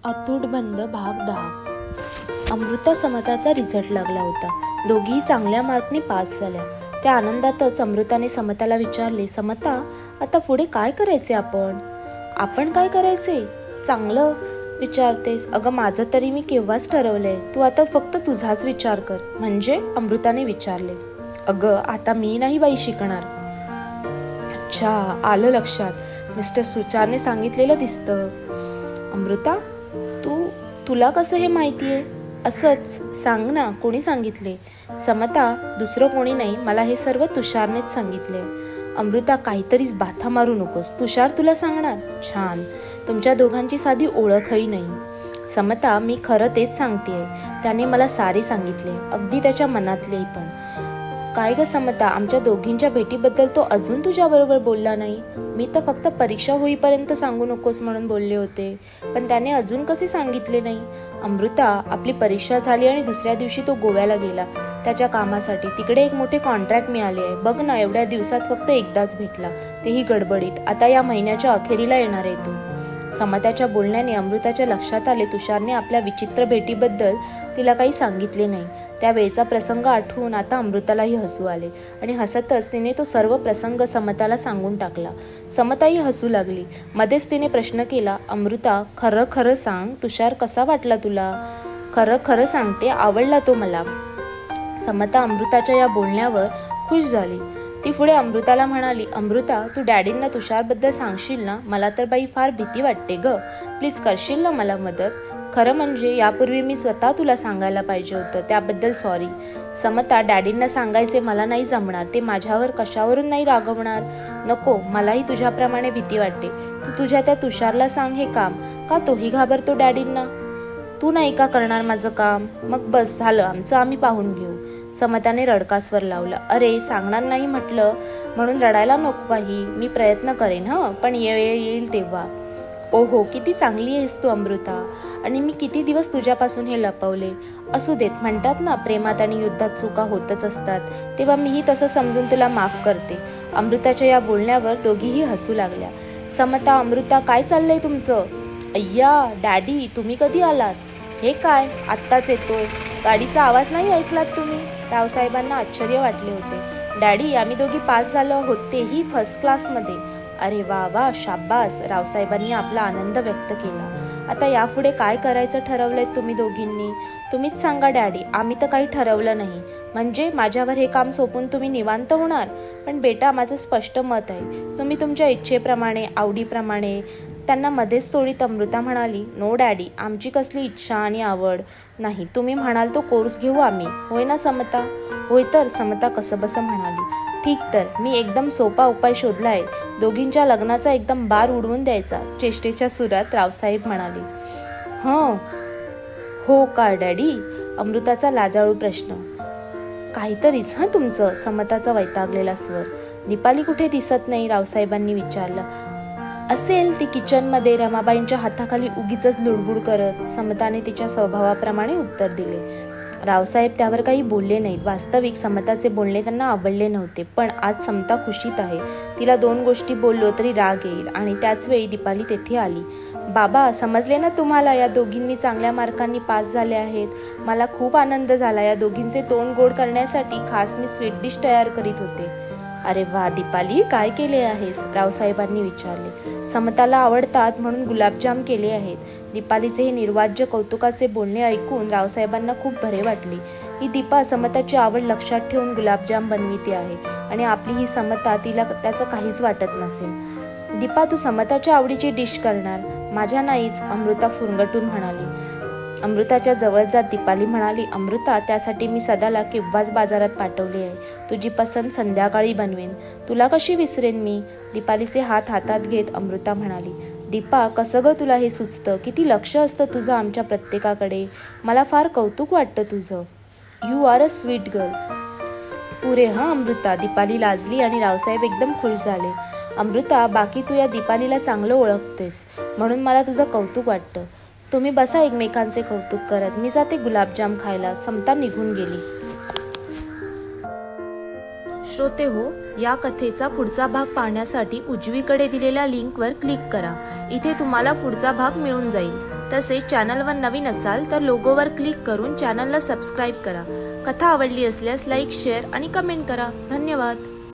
अतूट बंद भाग 10. अमृता समताचा रिझल्ट लागला होता. दोघीही चांगल्या मार्कनी पास झाल्या. त्या आनंदातच अमृताने समताला विचारले, समता, आता पुढे काय करायचे आपण काय करायचे? चांगलं विचारतेस. अगं, माझं तरी मी केव्हाच ठरवलंय. तू आता फक्त तुझाच विचार कर. म्हणजे? अमृताने विचारले. अगं, आता मी नाही बाई शिकणार. अच्छा, आलं लक्षात. मिस्टर सुचारने सांगितलेलं दिसतं. अमृता, तुला कसं हे माहितीये? असंच सांग ना, कोणी सांगितले? समता, दुसरं कोणी नाही, मला हे सर्व तुषारनेच सांगितले. अमृता, काहीतरीच बाथा मारू नकोस. तुषार तुला सांगणार? छान. तुमच्या दोघांची साधी ओळखही नाही. समता, मी खरं तेच सांगतेय. त्याने मला सारे सांगितले, अगदी त्याच्या मनातले पण. काय ग समता, आमच्या दोघींच्या भेटीबद्दल तो अजून तुझ्या बरोबर बोलला नाही? मी तर फक्त परीक्षा होईपर्यंत सांगू नकोस म्हणून बोलले होते, पण त्याने अजून कसे सांगितले नाही? अमृता, आपली परीक्षा झाली आणि दुसऱ्या दिवशी तो गोव्याला गेला त्याच्या कामासाठी. तिकडे एक मोठे कॉन्ट्रॅक्ट मिळाले आहे. बघ ना, एवढ्या दिवसात फक्त एकदाच भेटला, तेही गडबडीत. आता या महिन्याच्या अखेरीला येणार आहे तो. समताच्या बोलण्याने अमृताच्या लक्षात आले, तुषारने आपल्या विचित्र भेटीबद्दल तिला काही सांगितले नाही. त्यावेळचा प्रसंग आठवून आता अमृतालाही हसू आले आणि हसतच तिने तो सर्व प्रसंग समताला सांगून टाकला. समताही हसू लागली. मध्येच तिने प्रश्न केला, अमृता, खरं खरं सांग, तुषार कसा वाटला तुला? खरं खरं सांगते, आवडला तो मला. समता अमृताच्या या बोलण्यावर खुश झाली. ती पुढे अमृताला म्हणाली, अमृता, तू डॅडींना तुषारबद्दल सांगशील ना? मला तर बाई फार भीती वाटते ग. प्लीज करशील ना मला मदत? खरं म्हणजे यापूर्वी मी स्वतः तुला सांगायला पाहिजे होतं, त्याबद्दल सॉरी. समता, डॅडींना सांगायचे मला नाही जमणार. ते माझ्यावर कशावरून नाही रागवणार? नको, मलाही तुझ्याप्रमाणे भीती वाटते. तू तुझ्या त्या तुषारला सांग हे काम. का तोही घाबरतो डॅडींना? तू नाही का करणार माझं काम? मग बस झालं, आमचं आम्ही पाहून घेऊ. समताने रडकास्वर लावला. अरे, सांगणार नाही म्हटलं म्हणून रडायला नको काही. मी प्रयत्न करेन पण वेळ येईल तेव्हा. ओहो, किती चांगली आहेस तू अमृता, आणि मी किती दिवस तुझ्यापासून हे लपवले. असू देत, म्हणतात ना, प्रेमात आणि युद्धात चुका होतच असतात. तेव्हा मीही तसं समजून तुला माफ करते. अमृताच्या या बोलण्यावर दोघीही हसू लागल्या. समता, अमृता, काय चाललंय तुमचं? अय्या डॅडी, तुम्ही कधी आलात? हे काय, आत्ताच येतोय. गाडीचा आवाज नाही ऐकलात तुम्ही? रावसाहेबांना आश्चर्य वाटले होते. डॅडी, आम्ही दोघी पास झालो आहोत, तेही फर्स्ट क्लासमध्ये. अरे वा वा, शाब्बास. रावसाहेबांनी आपला आनंद व्यक्त केला. आता यापुढे काय करायचं ठरवलंय तुम्ही दोघींनी? तुम्हीच सांगा डॅडी. आम्ही तर काही ठरवलं नाही. म्हणजे माझ्यावर हे काम सोपून तुम्ही निवांत होणार? पण बेटा, माझं स्पष्ट मत आहे. तुम्ही तुमच्या इच्छेप्रमाणे, आवडीप्रमाणे. त्यांना मध्येच तोडीत अमृता म्हणाली, नो डॅडी, आमची कसली इच्छा आणि आवड नाही. तुम्ही म्हणाल तो कोर्स घेऊ आम्ही. होय ना समता? होय तर, समता कसंबसं म्हणाली. ठीक, तर मी एकदम सोपा उपाय शोधलाय. दोघींच्या लग्नाचा एकदम बार उडवून द्यायचा. चेष्टेच्या सुरात रावसाहेब म्हणाले. हो का डॅडी? अमृताचा लाजाळू प्रश्न. काहीतरीच तुमचं. समताचा वैतागलेला स्वर. दीपाली कुठे दिसत नाही? रावसाहेबांनी विचारलं. असेल ती किचनमध्ये रमाबाईंच्या हाताखाली उगीच लुडबुड करत. समताने तिच्या स्वभावाप्रमाणे उत्तर दिले. रावसाहेब त्यावर काही बोलले नाहीत. वास्तविक समताचे बोलणे त्यांना आवडले नव्हते. पण आज समता खुशीत आहे. तिला 2 गोष्टी बोललो तरी राग येईल. आणि त्याच वेळी दीपाली तेथे आली. बाबा, समजले ना तुम्हाला? या दोघींनी चांगल्या मार्कांनी पास झाले आहेत. मला खूप आनंद झाला. या दोघींचे तोंड गोड करण्यासाठी खास मी स्वीट डिश तयार करीत होते. अरे वा दीपाली, काय केले आहेस? रावसाहेबांनी विचारले. समताला आवडतात म्हणून गुलाबजाम केले आहेत. दीपालीचे हे निर्वाज्य कौतुकाचे बोलणे ऐकून रावसाहेबांना खूप बरे वाटले. ही दीपा समताची आवड लक्षात ठेवून गुलाबजाम बनविते आहे आणि आपली ही समता, तिला त्याचं काहीच वाटत नसेल. दीपा, तू समताच्या आवडीची डिश करणार? माझ्या नाहीच, अमृता फुरंगटून म्हणाली. अमृताच्या जवळ जात दीपाली म्हणाली, अमृता, त्यासाठी मी सदाला केव्हाच बाजारात पाठवले आहे. तुझी पसंत संध्याकाळी बनवेन. तुला कशी विसरेन मी? दीपालीचे हात हातात घेत अमृता म्हणाली. दीपा, कसं ग तुला हे सुचतं? किती लक्ष असतं तुझं आमच्या प्रत्येकाकडे. मला फार कौतुक वाटतं तुझं. You are a sweet girl. पुरे अमृता. दीपाली लाजली आणि रावसाहेब एकदम खुश झाले. अमृता, बाकी तू या दीपालीला चांगलं ओळखतेस म्हणून मला तुझं कौतुक वाटतं. तुम्ही बसा एकमेकांचे कौतुक करत. मी जाते गुलाबजाम खायला. समता निघून गेली. श्रोते हो, या कथेचा पुढचा भाग पाहण्यासाठी उजवीकडे दिलेल्या लिंकवर क्लिक करा. इथे तुम्हाला पुढचा भाग मिळून जाईल. तसेच चॅनलवर नवीन असाल तर लोगोवर क्लिक करून चॅनलला सबस्क्राईब करा. कथा आवडली असल्यास लाईक, शेअर आणि कमेंट करा. धन्यवाद.